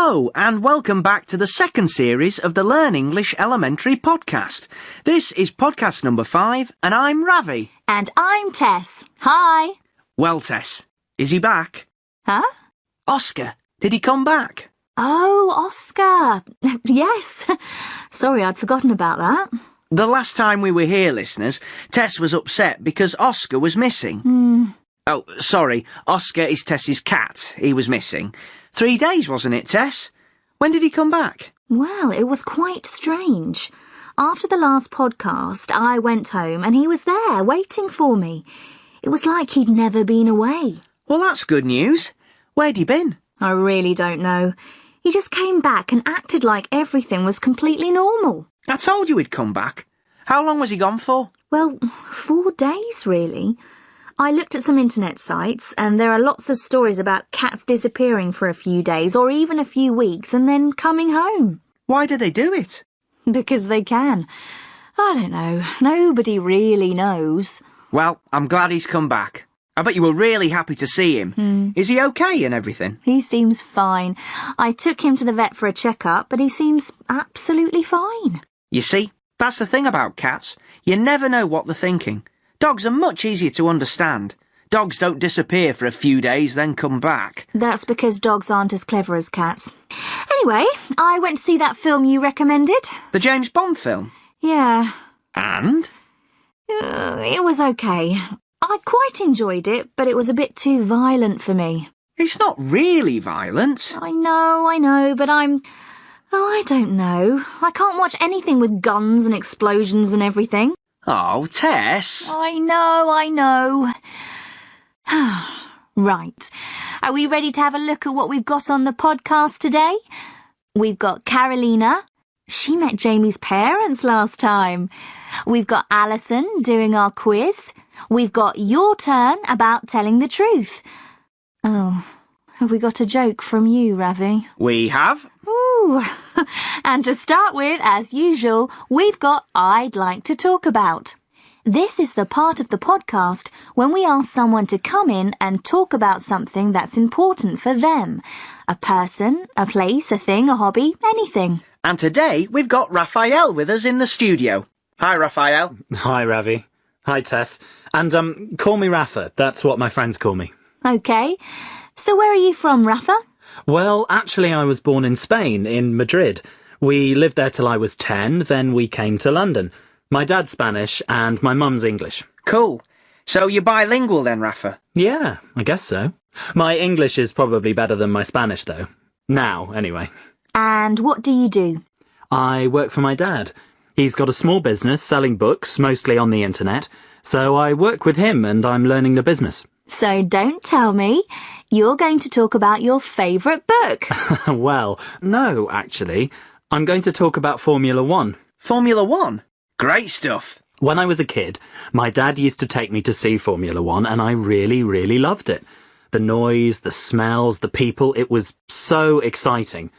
Hello, and welcome back to the second series of the Learn English Elementary podcast. This is podcast number 5, and I'm Ravi. And I'm Tess. Hi. Well, Tess, is he back? Huh? Oscar, did he come back? Oh, Oscar. Yes. Sorry, I'd forgotten about that. The last time we were here, listeners, Tess was upset because Oscar was missing. Oh, sorry, Oscar is Tess's cat. He was missing. 3 days, wasn't it, Tess? When did he come back? Well, it was quite strange. After the last podcast, I went home and he was there, waiting for me. It was like he'd never been away. Well, that's good news. Where'd he been? I really don't know. He just came back and acted like everything was completely normal. I told you he'd come back. How long was he gone for? Well, 4 days, really. I looked at some internet sites, and there are lots of stories about cats disappearing for a few days or even a few weeks and then coming home. Why do they do it? Because they can. I don't know. Nobody really knows. Well, I'm glad he's come back. I bet you were really happy to see him. Is he okay and everything? He seems fine. I took him to the vet for a checkup, but he seems absolutely fine. You see, that's the thing about cats. You never know what they're thinking. Dogs are much easier to understand. Dogs don't disappear for a few days, then come back. That's because dogs aren't as clever as cats. Anyway, I went to see that film you recommended. The James Bond film? Yeah. And? It was okay. I quite enjoyed it, but it was a bit too violent for me. It's not really violent. I know, but I don't know. I can't watch anything with guns and explosions and everything. Oh, Tess. I know. Right. Are we ready to have a look at what we've got on the podcast today? We've got Carolina. She met Jamie's parents last time. We've got Alison doing our quiz. We've got your turn about telling the truth. Oh, have we got a joke from you, Ravi? We have. Ooh. And to start with, as usual, we've got I'd Like to Talk About. This is the part of the podcast when we ask someone to come in and talk about something that's important for them. A person, a place, a thing, a hobby, anything. And today we've got Raphael with us in the studio. Hi, Raphael. Hi, Ravi. Hi, Tess. And, call me Rafa. That's what my friends call me. Okay. So where are you from, Rafa? Well, actually, I was born in Spain, in Madrid. We lived there till I was 10, then we came to London. My dad's Spanish and my mum's English. Cool. So you're bilingual then, Rafa? Yeah, I guess so. My English is probably better than my Spanish, though. Now, anyway. And what do you do? I work for my dad. He's got a small business selling books, mostly on the internet, so I work with him and I'm learning the business. So don't tell me. You're going to talk about your favourite book. Well, no, actually. I'm going to talk about Formula 1. Formula 1? Great stuff. When I was a kid, my dad used to take me to see Formula 1 and I really, really loved it. The noise, the smells, the people, it was so exciting.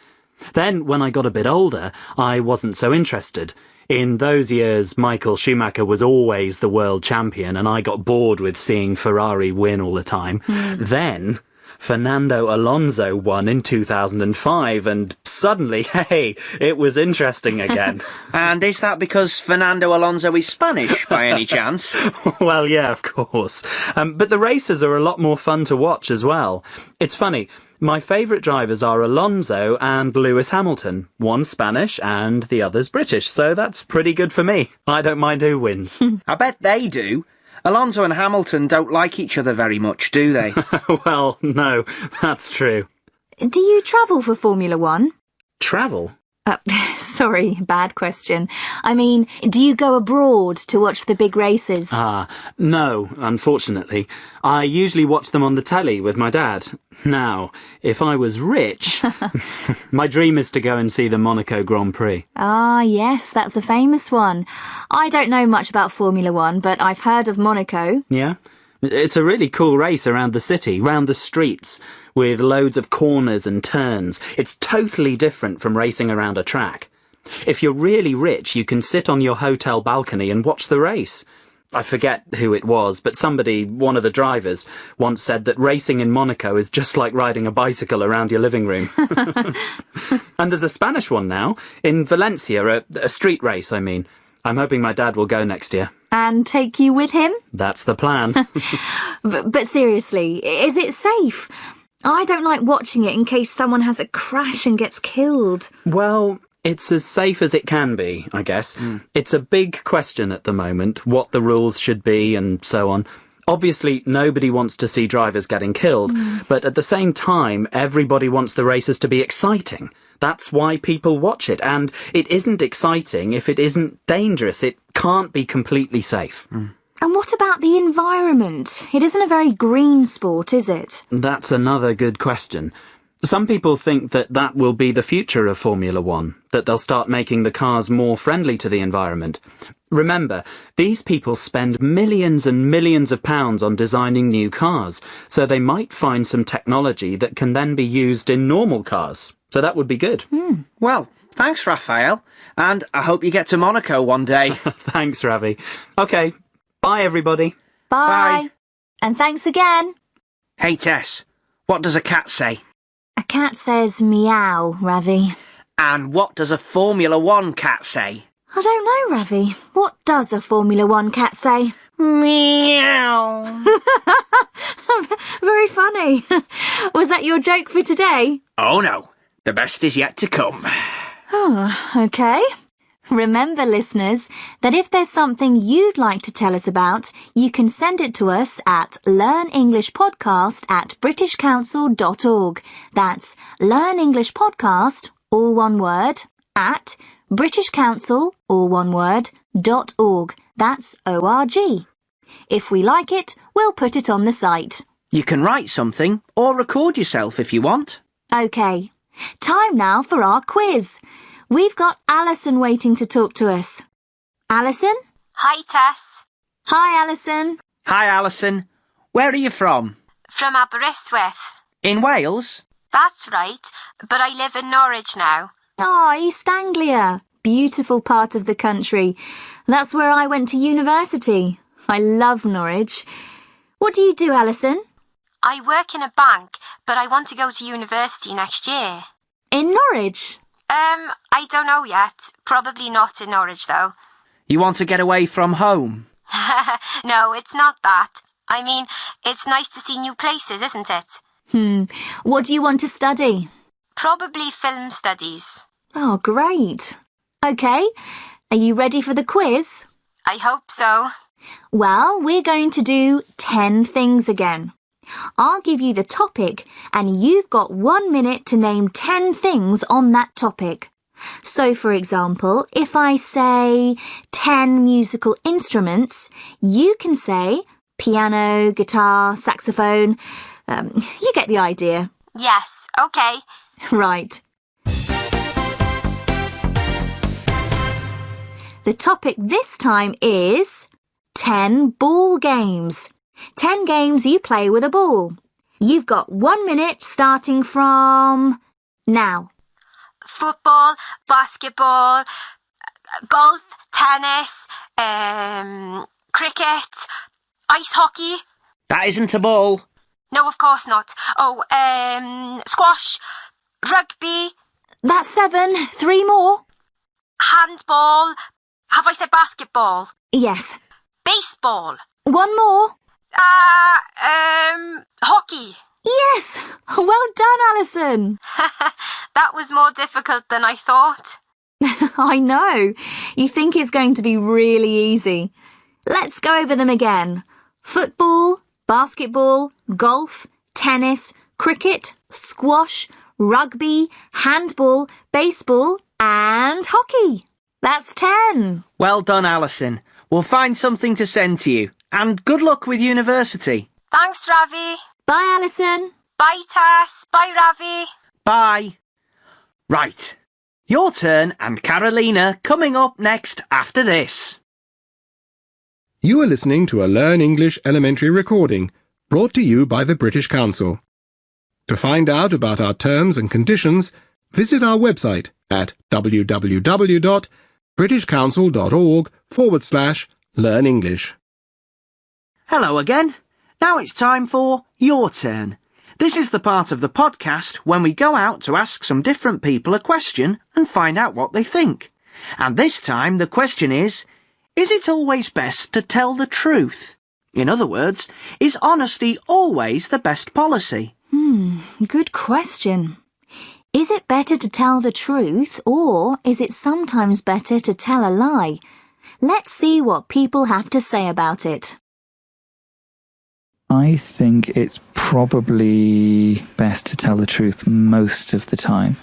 Then, when I got a bit older, I wasn't so interested. In those years, Michael Schumacher was always the world champion and I got bored with seeing Ferrari win all the time. Then, Fernando Alonso won in 2005 and suddenly, hey, it was interesting again. And is that because Fernando Alonso is Spanish, by any chance? Well, yeah, of course. But the races are a lot more fun to watch as well. It's funny. My favourite drivers are Alonso and Lewis Hamilton. One's Spanish and the other's British, so that's pretty good for me. I don't mind who wins. I bet they do. Alonso and Hamilton don't like each other very much, do they? Well, no, that's true. Do you travel for Formula 1? Travel? Sorry, bad question. I mean, do you go abroad to watch the big races? No, unfortunately. I usually watch them on the telly with my dad. Now, if I was rich, my dream is to go and see the Monaco Grand Prix. Ah, yes, that's a famous one. I don't know much about Formula 1, but I've heard of Monaco. Yeah? It's a really cool race around the city, round the streets, with loads of corners and turns. It's totally different from racing around a track. If you're really rich, you can sit on your hotel balcony and watch the race. I forget who it was, but one of the drivers, once said that racing in Monaco is just like riding a bicycle around your living room. And there's a Spanish one now, in Valencia, a street race, I mean. I'm hoping my dad will go next year. And take you with him? That's the plan. But seriously, is it safe? I don't like watching it in case someone has a crash and gets killed. Well, it's as safe as it can be, I guess. It's a big question at the moment, what the rules should be and so on. Obviously, nobody wants to see drivers getting killed, but at the same time, everybody wants the races to be exciting. That's why people watch it, and it isn't exciting if it isn't dangerous. It can't be completely safe. And what about the environment? It isn't a very green sport, is it? That's another good question. Some people think that will be the future of Formula One, that they'll start making the cars more friendly to the environment. Remember, these people spend millions and millions of pounds on designing new cars, so they might find some technology that can then be used in normal cars. So that would be good. Well, thanks, Raphael. And I hope you get to Monaco one day. Thanks, Ravi. OK, bye, everybody. Bye. And thanks again. Hey, Tess, what does a cat say? A cat says meow, Ravi. And what does a Formula One cat say? I don't know, Ravi. What does a Formula One cat say? Meow. Very funny. Was that your joke for today? Oh, no. The best is yet to come. Oh, OK. Remember, listeners, that if there's something you'd like to tell us about, you can send it to us at learnenglishpodcast@britishcouncil.org. That's learnenglishpodcast, all one word, at britishcouncil, all one word, .org. That's O-R-G. If we like it, we'll put it on the site. You can write something or record yourself if you want. OK. Time now for our quiz. We've got Alison waiting to talk to us. Alison? Hi, Tess. Hi, Alison. Hi, Alison. Where are you from? From Aberystwyth. In Wales? That's right, but I live in Norwich now. Oh, East Anglia. Beautiful part of the country. That's where I went to university. I love Norwich. What do you do, Alison? I work in a bank, but I want to go to university next year. In Norwich? I don't know yet. Probably not in Norwich, though. You want to get away from home? No, it's not that. I mean, it's nice to see new places, isn't it? What do you want to study? Probably film studies. Oh, great. OK. Are you ready for the quiz? I hope so. Well, we're going to do 10 things again. I'll give you the topic, and you've got 1 minute to name 10 things on that topic. So, for example, if I say 10 musical instruments, you can say piano, guitar, saxophone. You get the idea. Yes, OK. Right. The topic this time is 10 ball games. 10 games you play with a ball. You've got 1 minute starting from now. Football, basketball, golf, tennis, cricket, ice hockey. That isn't a ball. No, of course not. Oh, squash, rugby. That's 7. 3 more. Handball. Have I said basketball? Yes. Baseball. 1 more. Hockey. Yes. Well done, Alison. That was more difficult than I thought. I know. You think it's going to be really easy. Let's go over them again. Football, basketball, golf, tennis, cricket, squash, rugby, handball, baseball, and hockey. That's 10. Well done, Alison. We'll find something to send to you. And good luck with university. Thanks, Ravi. Bye, Alison. Bye, Tess. Bye, Ravi. Bye. Right. Your turn and Carolina coming up next after this. You are listening to a Learn English elementary recording brought to you by the British Council. To find out about our terms and conditions, visit our website at www.britishcouncil.org/learnenglish. Hello again. Now it's time for Your Turn. This is the part of the podcast when we go out to ask some different people a question and find out what they think. And this time the question is it always best to tell the truth? In other words, is honesty always the best policy? Good question. Is it better to tell the truth, or is it sometimes better to tell a lie? Let's see what people have to say about it. I think it's probably best to tell the truth most of the time.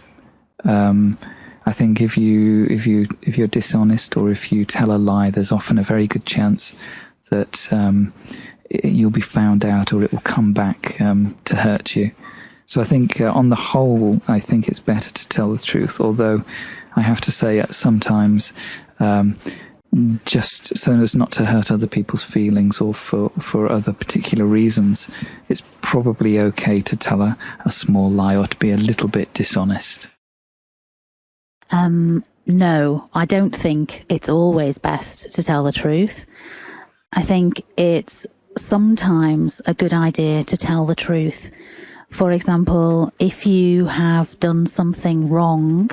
I think if you're dishonest or if you tell a lie, there's often a very good chance that you'll be found out or it will come back to hurt you. So I think on the whole, I think it's better to tell the truth, although I have to say sometimes just so as not to hurt other people's feelings or for other particular reasons, it's probably okay to tell a small lie or to be a little bit dishonest. No, I don't think it's always best to tell the truth. I think it's sometimes a good idea to tell the truth. For example, if you have done something wrong,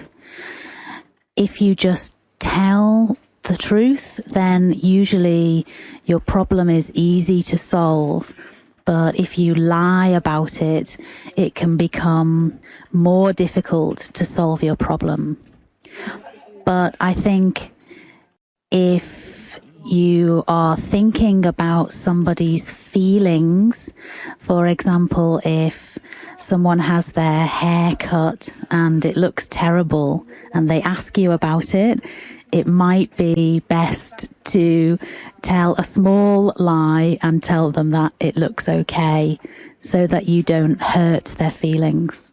if you just tell the truth, then usually your problem is easy to solve. But if you lie about it, it can become more difficult to solve your problem. But I think if you are thinking about somebody's feelings, for example, if someone has their hair cut and it looks terrible and they ask you about it, it might be best to tell a small lie and tell them that it looks okay so that you don't hurt their feelings.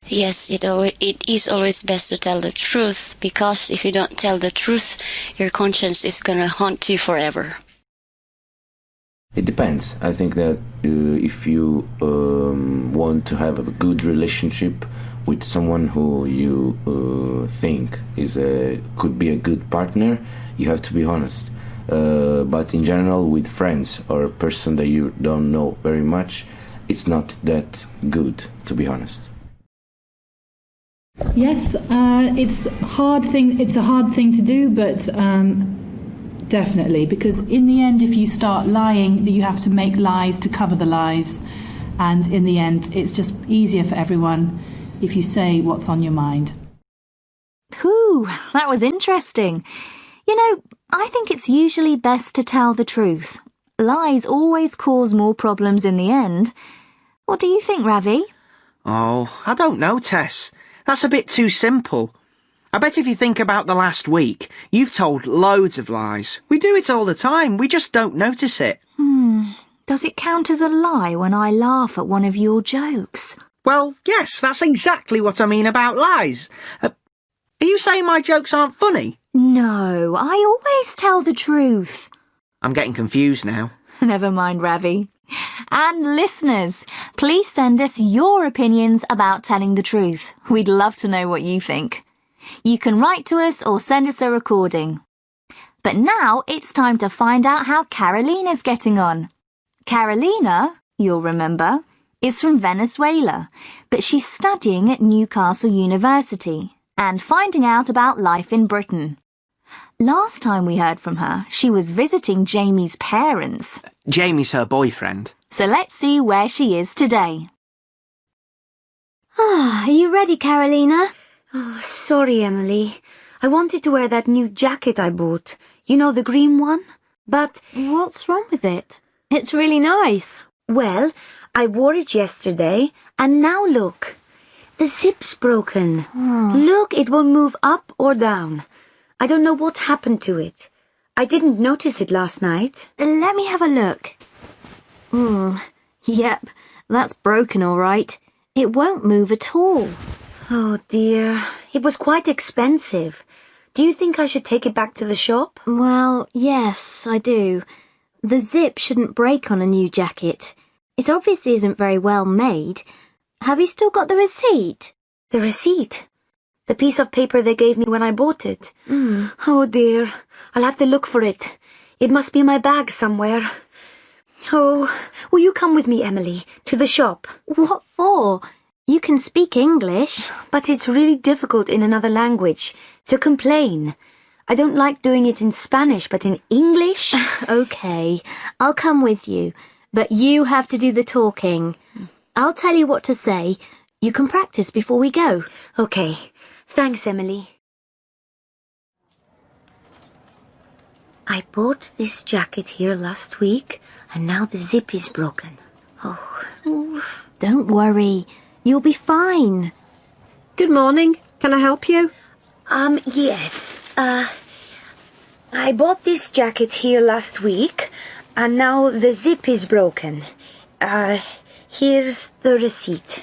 Yes, it is always best to tell the truth, because if you don't tell the truth, your conscience is going to haunt you forever. It depends. I think that if you want to have a good relationship with someone who you think could be a good partner, you have to be honest. But in general, with friends or a person that you don't know very much, it's not that good, to be honest. Yes, it's a hard thing to do, but definitely, because in the end, if you start lying, you have to make lies to cover the lies, and in the end, it's just easier for everyone if you say what's on your mind. Whew, that was interesting. You know, I think it's usually best to tell the truth. Lies always cause more problems in the end. What do you think, Ravi? Oh, I don't know, Tess. That's a bit too simple. I bet if you think about the last week, you've told loads of lies. We do it all the time, we just don't notice it. Does it count as a lie when I laugh at one of your jokes? Well, yes, that's exactly what I mean about lies. Are you saying my jokes aren't funny? No, I always tell the truth. I'm getting confused now. Never mind, Ravi. And listeners, please send us your opinions about telling the truth. We'd love to know what you think. You can write to us or send us a recording. But now it's time to find out how Carolina's getting on. Carolina, you'll remember, is from Venezuela, but she's studying at Newcastle University and finding out about life in Britain. Last time we heard from her, she was visiting Jamie's parents. Jamie's her boyfriend. So let's see where she is today. Are you ready, Carolina? Oh, sorry, Emily. I wanted to wear that new jacket I bought. You know, the green one? But... What's wrong with it? It's really nice. Well, I wore it yesterday, and now look. The zip's broken. Look, it won't move up or down. I don't know what happened to it. I didn't notice it last night. Let me have a look. Yep, that's broken all right. It won't move at all. Oh dear, it was quite expensive. Do you think I should take it back to the shop? Well, yes, I do. The zip shouldn't break on a new jacket. It obviously isn't very well made. Have you still got the receipt? The receipt? The piece of paper they gave me when I bought it? Oh dear, I'll have to look for it. It must be in my bag somewhere. Oh, will you come with me, Emily, to the shop? What for? You can speak English. But it's really difficult in another language to complain. I don't like doing it in Spanish, but in English? Okay, I'll come with you, but you have to do the talking. I'll tell you what to say. You can practice before we go. Okay, thanks, Emily. I bought this jacket here last week, and now the zip is broken. Oh. Don't worry. You'll be fine. Good morning. Can I help you? Yes. I bought this jacket here last week, and now the zip is broken. Here's the receipt.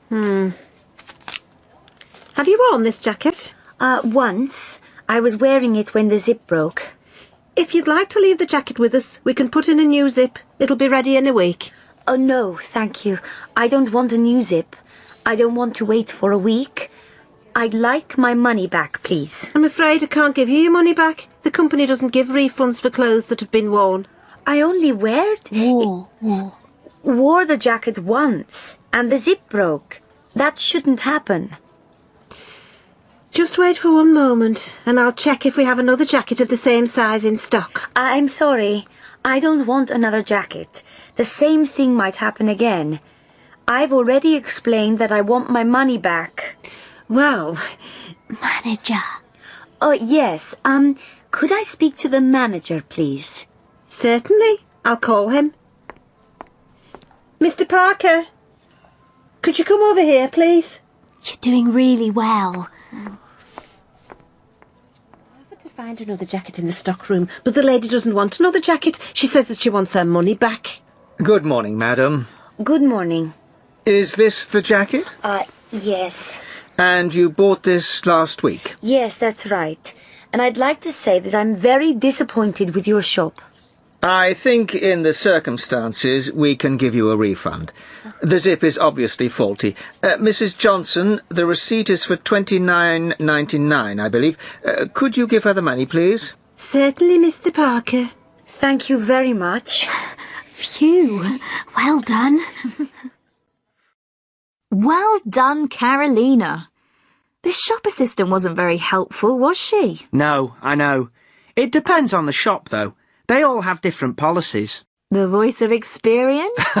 Have you worn this jacket? Once. I was wearing it when the zip broke. If you'd like to leave the jacket with us, we can put in a new zip. It'll be ready in a week. Oh, no, thank you. I don't want a new zip. I don't want to wait for a week. I'd like my money back, please. I'm afraid I can't give you your money back. The company doesn't give refunds for clothes that have been worn. I only wore the jacket once, and the zip broke. That shouldn't happen. Just wait for one moment, and I'll check if we have another jacket of the same size in stock. I'm sorry. I don't want another jacket. The same thing might happen again. I've already explained that I want my money back. Well, manager. Oh, yes. Could I speak to the manager, please? Certainly. I'll call him. Mr. Parker, could you come over here, please? You're doing really well. I offered to find another jacket in the stock room, but the lady doesn't want another jacket. She says that she wants her money back. Good morning, madam. Good morning. Is this the jacket? Yes. And you bought this last week? Yes, that's right. And I'd like to say that I'm very disappointed with your shop. I think in the circumstances we can give you a refund. The zip is obviously faulty. Mrs. Johnson, the receipt is for $29.99, I believe. Could you give her the money, please? Certainly, Mr. Parker. Thank you very much. Phew. Well done. Well done, Carolina. This shop assistant wasn't very helpful, was she? No, I know. It depends on the shop, though. They all have different policies. The voice of experience?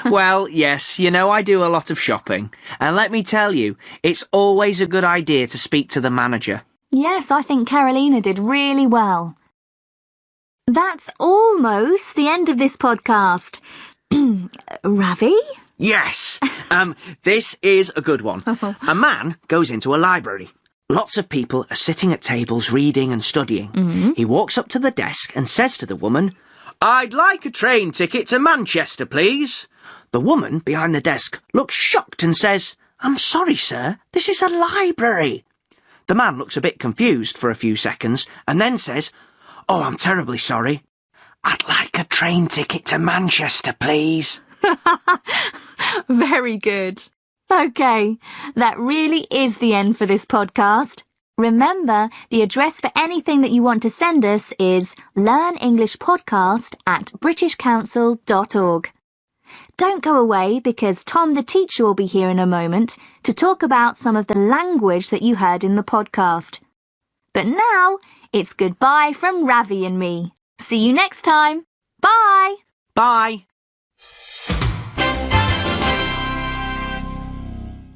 Well, yes, you know I do a lot of shopping. And let me tell you, it's always a good idea to speak to the manager. Yes, I think Carolina did really well. That's almost the end of this podcast. Ravi? Yes. This is a good one. A man goes into a library. Lots of people are sitting at tables reading and studying. He walks up to the desk and says to the woman, "I'd like a train ticket to Manchester, please." The woman behind the desk looks shocked and says, "I'm sorry, sir, this is a library." The man looks a bit confused for a few seconds and then says, "Oh, I'm terribly sorry. I'd like a train ticket to Manchester, please." Very good. OK, that really is the end for this podcast. Remember, the address for anything that you want to send us is learnenglishpodcast@britishcouncil.org. Don't go away because Tom the teacher will be here in a moment to talk about some of the language that you heard in the podcast. But now, it's goodbye from Ravi and me. See you next time. Bye. Bye.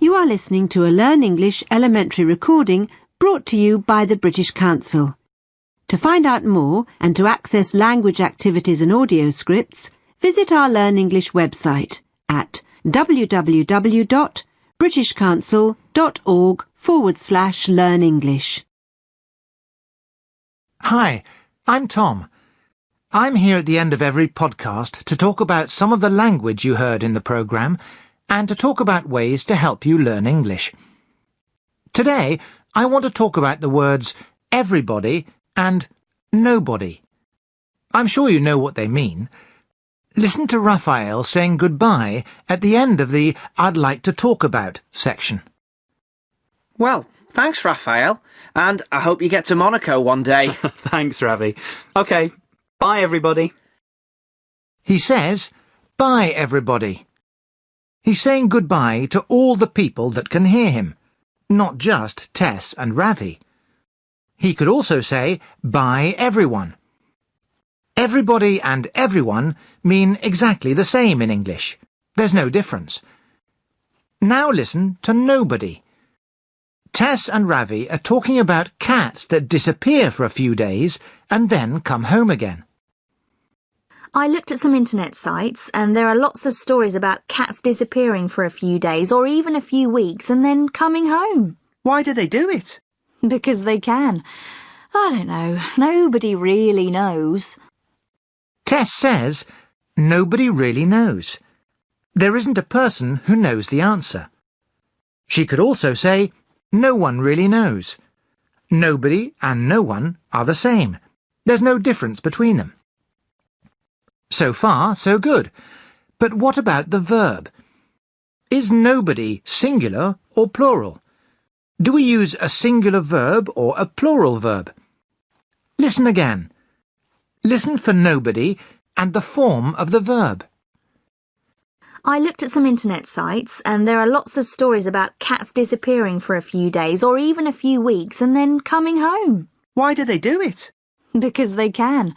You are listening to a Learn English elementary recording brought to you by the British Council. To find out more and to access language activities and audio scripts, visit our Learn English website at www.britishcouncil.org/learnenglish. Hi, I'm Tom. I'm here at the end of every podcast to talk about some of the language you heard in the programme and to talk about ways to help you learn English. Today, I want to talk about the words everybody and nobody. I'm sure you know what they mean. Listen to Raphael saying goodbye at the end of the I'd like to talk about section. Well, thanks, Raphael. And I hope you get to Monaco one day. Thanks, Ravi. OK, Bye, everybody. He says, bye, everybody. He's saying goodbye to all the people that can hear him, not just Tess and Ravi. He could also say, bye, everyone. Everybody and everyone mean exactly the same in English. There's no difference. Now listen to nobody. Tess and Ravi are talking about cats that disappear for a few days and then come home again. I looked at some internet sites and there are lots of stories about cats disappearing for a few days or even a few weeks and then coming home. Why do they do it? Because they can. I don't know. Nobody really knows. Tess says, nobody really knows. There isn't a person who knows the answer. She could also say, no one really knows. Nobody and no one are the same. There's no difference between them. So far, so good. But what about the verb? Is nobody singular or plural? Do we use a singular verb or a plural verb? Listen again. Listen for nobody and the form of the verb. I looked at some internet sites and there are lots of stories about cats disappearing for a few days or even a few weeks and then coming home. Why do they do it? Because they can.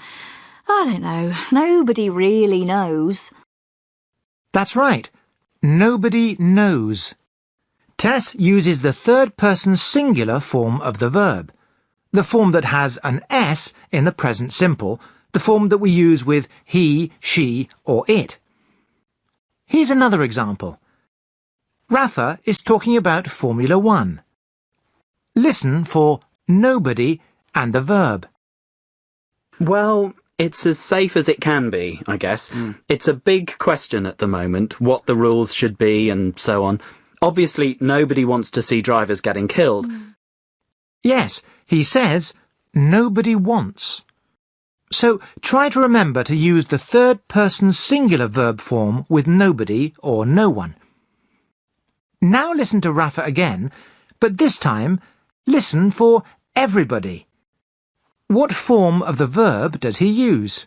I don't know. Nobody really knows. That's right. Nobody knows. Tess uses the third-person singular form of the verb, the form that has an S in the present simple, the form that we use with he, she, or it. Here's another example. Rafa is talking about Formula 1. Listen for nobody and the verb. Well, it's as safe as it can be, I guess. It's a big question at the moment, what the rules should be and so on. Obviously, nobody wants to see drivers getting killed. Yes, he says, nobody wants. So try to remember to use the third-person singular verb form with nobody or no one. Now listen to Rafa again, but this time listen for everybody. What form of the verb does he use?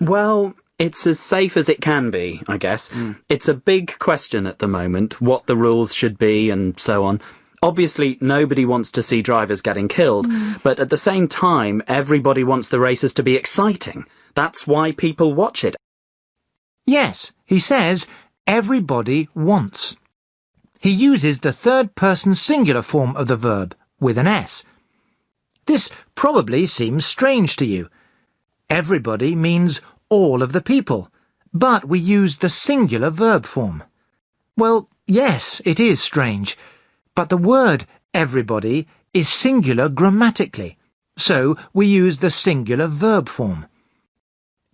Well, it's as safe as it can be, I guess. It's a big question at the moment, what the rules should be and so on. Obviously, nobody wants to see drivers getting killed, but at the same time, everybody wants the races to be exciting. That's why people watch it. Yes, he says, everybody wants. He uses the third-person singular form of the verb, with an S. This probably seems strange to you. Everybody means all of the people, but we use the singular verb form. Well, yes, it is strange, but the word everybody is singular grammatically, so we use the singular verb form.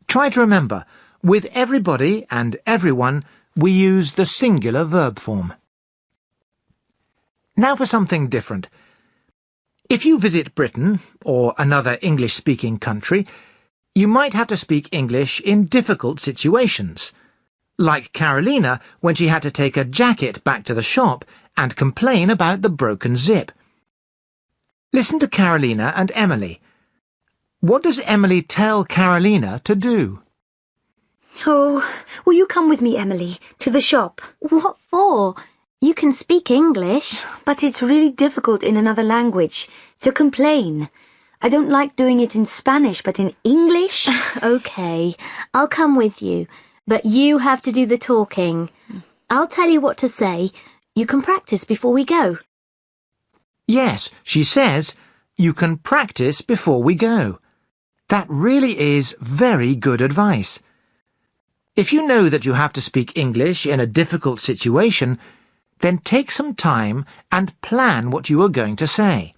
Try to remember, with everybody and everyone, we use the singular verb form. Now for something different. If you visit Britain, or another English-speaking country, you might have to speak English in difficult situations, like Carolina when she had to take a jacket back to the shop and complain about the broken zip. Listen to Carolina and Emily. What does Emily tell Carolina to do? Oh, will you come with me, Emily, to the shop? What for? You can speak English. But it's really difficult in another language to complain. I don't like doing it in Spanish, but in English? OK, I'll come with you, but you have to do the talking. I'll tell you what to say. You can practice before we go. Yes, she says, you can practice before we go. That really is very good advice. If you know that you have to speak English in a difficult situation, then take some time and plan what you are going to say.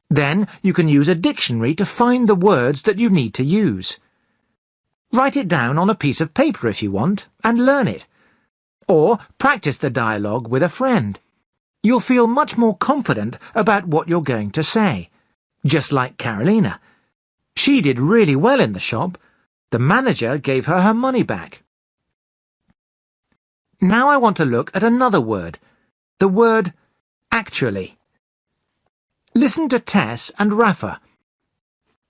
Then you can use a dictionary to find the words that you need to use. Write it down on a piece of paper if you want, and learn it. Or practice the dialogue with a friend. You'll feel much more confident about what you're going to say. Just like Carolina. She did really well in the shop. The manager gave her her money back. Now I want to look at another word. The word actually. Listen to Tess and Rafa.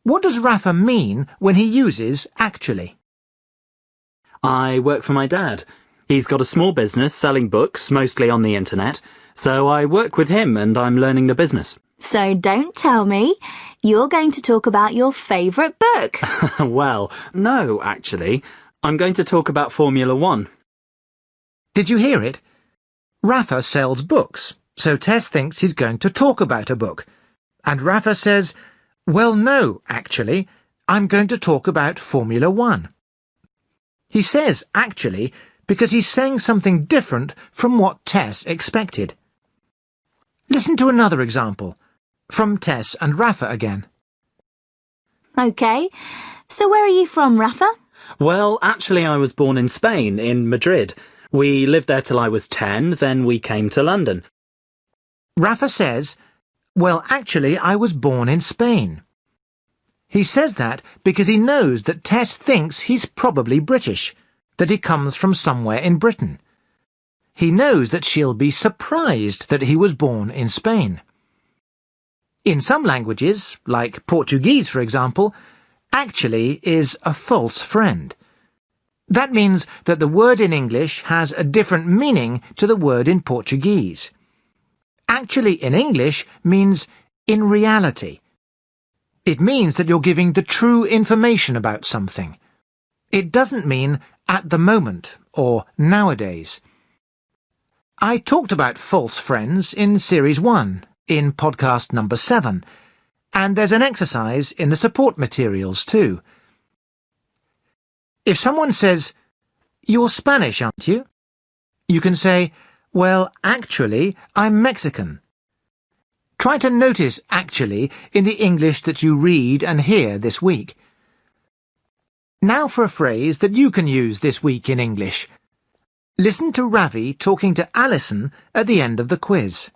What does Rafa mean when he uses actually? I work for my dad. He's got a small business selling books, mostly on the internet, so I work with him and I'm learning the business. So don't tell me. You're going to talk about your favourite book. Well, no, actually. I'm going to talk about Formula 1. Did you hear it? Rafa sells books, so Tess thinks he's going to talk about a book. And Rafa says, well, no, actually, I'm going to talk about Formula 1. He says actually because he's saying something different from what Tess expected. Listen to another example, from Tess and Rafa again. OK. So where are you from, Rafa? Well, actually, I was born in Spain, in Madrid. We lived there till I was 10, then we came to London. Rafa says, well, actually, I was born in Spain. He says that because he knows that Tess thinks he's probably British, that he comes from somewhere in Britain. He knows that she'll be surprised that he was born in Spain. In some languages, like Portuguese, for example, actually is a false friend. That means that the word in English has a different meaning to the word in Portuguese. Actually in English means in reality. It means that you're giving the true information about something. It doesn't mean at the moment or nowadays. I talked about false friends in Series 1, in podcast number 7, and there's an exercise in the support materials too. If someone says, "You're Spanish, aren't you?" you can say, "Well, actually, I'm Mexican." Try to notice actually in the English that you read and hear this week. Now for a phrase that you can use this week in English. Listen to Ravi talking to Alison at the end of the quiz.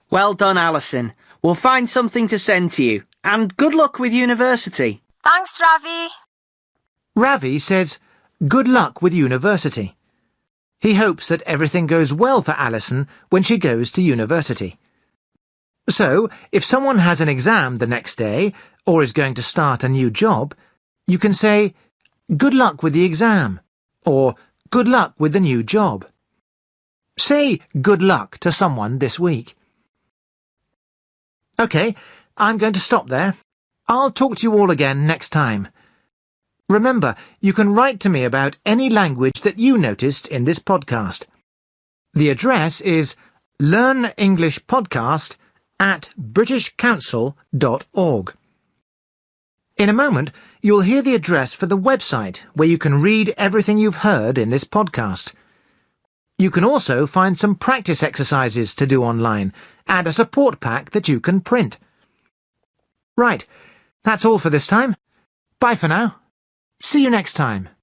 Well done, Alison. We'll find something to send to you. And good luck with university. Thanks, Ravi. Ravi says, good luck with university. He hopes that everything goes well for Alison when she goes to university. So, if someone has an exam the next day, or is going to start a new job, you can say, good luck with the exam, or good luck with the new job. Say good luck to someone this week. OK, I'm going to stop there. I'll talk to you all again next time. Remember, you can write to me about any language that you noticed in this podcast. The address is learnenglishpodcast@britishcouncil.org. In a moment, you'll hear the address for the website where you can read everything you've heard in this podcast. You can also find some practice exercises to do online and a support pack that you can print. Right, that's all for this time. Bye for now. See you next time.